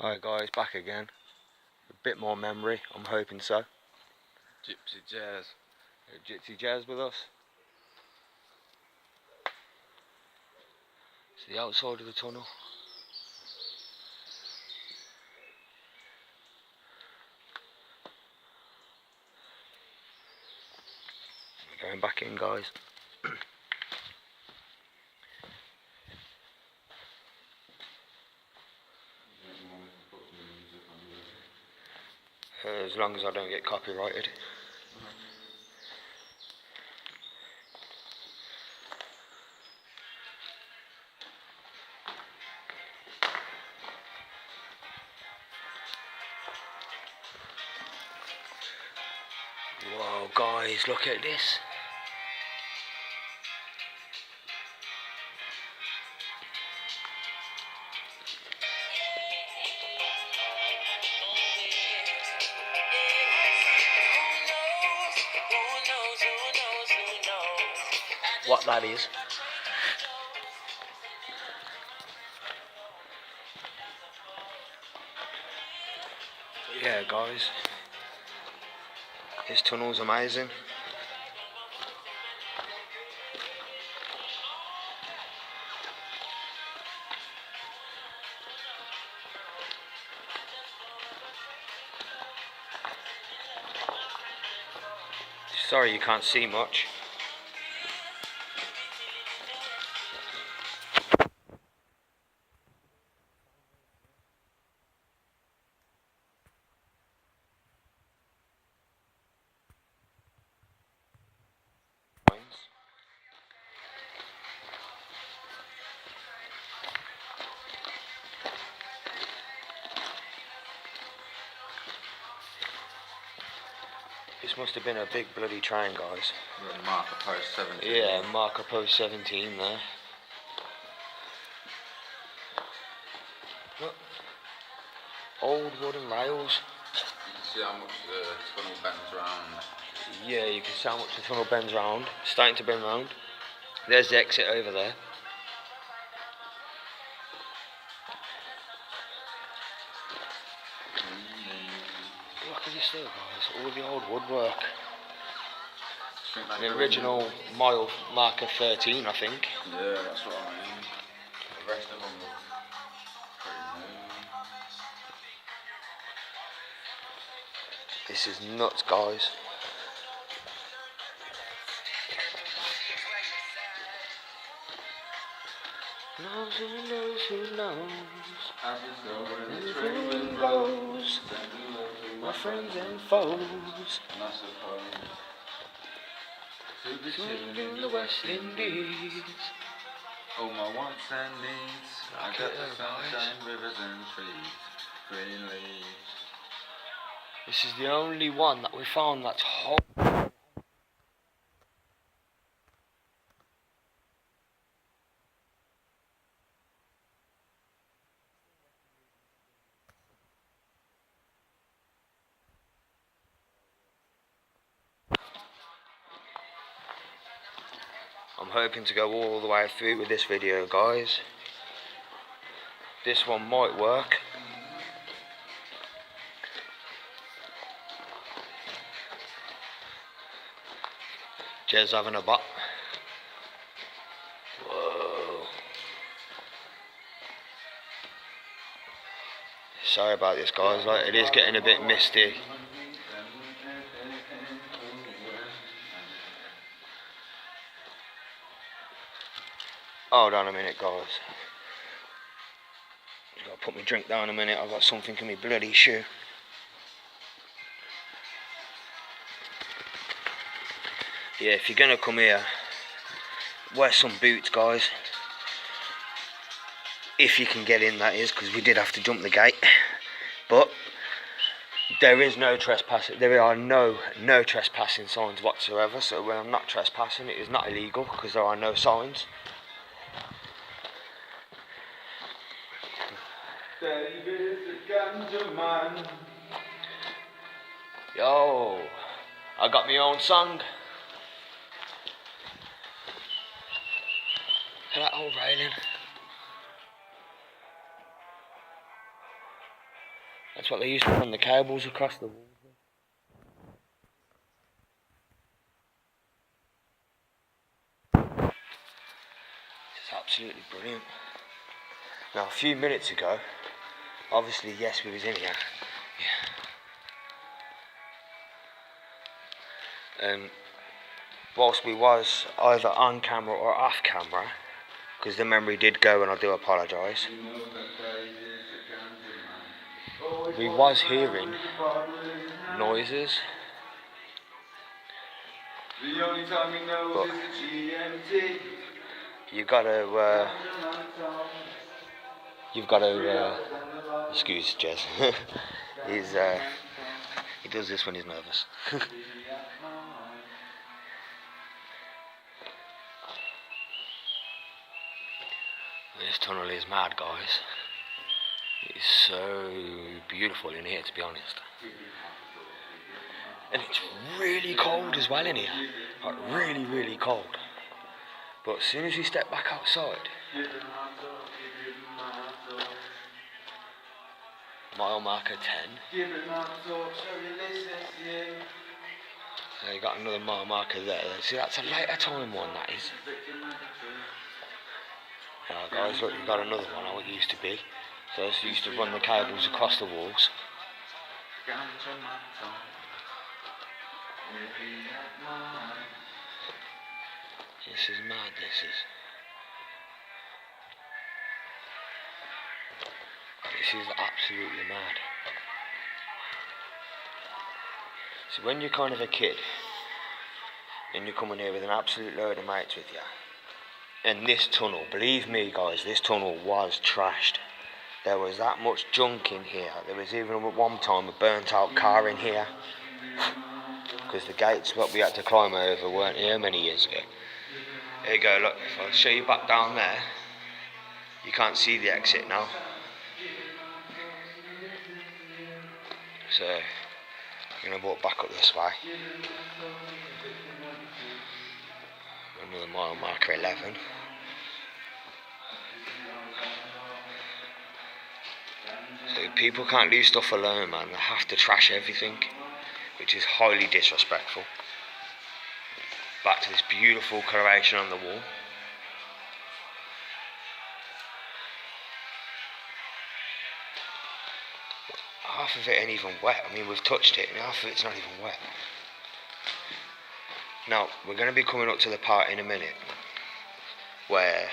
Alright guys, back again. A bit more memory, I'm hoping so. Gypsy Jazz. Gypsy Jazz with us. It's the outside of the tunnel. We're going back in, guys. As long as I don't get copyrighted. Whoa guys, look at this. What that is. Yeah guys, this tunnel's amazing. Sorry you can't see much. This must have been a big bloody train, guys. Marker post 17. Yeah, marker post 17 there. Look. Old wooden rails. You can see how much the tunnel bends round. Yeah, you can see how much the tunnel bends round. Starting to bend round. There's the exit over there. Look at this there, guys. All the old woodwork. The original mile marker 13, I think. Yeah, that's what I mean. The rest of them look pretty new. This is nuts, guys. Knows who knows who knows. Everything goes. My friends and foes. And I suppose to be Swimming chilling in the West Indies. all my wants and needs. I Look got at the them, sunshine, guys. rivers and trees, green leaves. This is the only one that we found that's whole. I'm hoping to go all the way through with this video, guys. This one might work. Jez having a bop. Whoa. Sorry about this, guys. Like, it is getting a bit misty. Hold on a minute, guys. I've got to put my drink down a minute. I've got something in my bloody shoe. Yeah, if you're gonna come here, wear some boots, guys. If you can get in, that is, because we did have to jump the gate. But there is no trespassing. There are no trespassing signs whatsoever. So when I'm not trespassing, it is not illegal because there are no signs. David the ganja man. Yo, I got my own song. Look at that old railing. That's what they used to run the cables across the walls with. It's absolutely brilliant. Now, a few minutes ago, obviously, yes, we was in here. Yeah. Whilst we was either on camera or off camera, because the memory did go, and I do apologise. We was hearing noises. The only time you know is the GMT. You've got to excuse Jez. He does this when he's nervous. This tunnel is mad, guys. It's so beautiful in here, to be honest. And it's really cold as well in here. Like, really, really cold. But as soon as we step back outside, mile marker 10. So you got another mile marker there. See, that's a later time one, that is. Now guys, look, you've got another one, how it used to be. So this used to run the cables across the walls. This is mad, this is. This is absolutely mad. So when you're kind of a kid, and you come in here with an absolute load of mates with you, and this tunnel, believe me guys, this tunnel was trashed. There was that much junk in here. There was even at one time a burnt out car in here, because the gates what we had to climb over weren't here many years ago. There you go, look, if I show you back down there, you can't see the exit now. So, I'm going to walk back up this way. Another mile marker 11. So people can't leave stuff alone, man. They have to trash everything, which is highly disrespectful. Back to this beautiful coloration on the wall. Half of it ain't even wet. I mean, we've touched it, and half of it's not even wet. Now, we're going to be coming up to the part in a minute where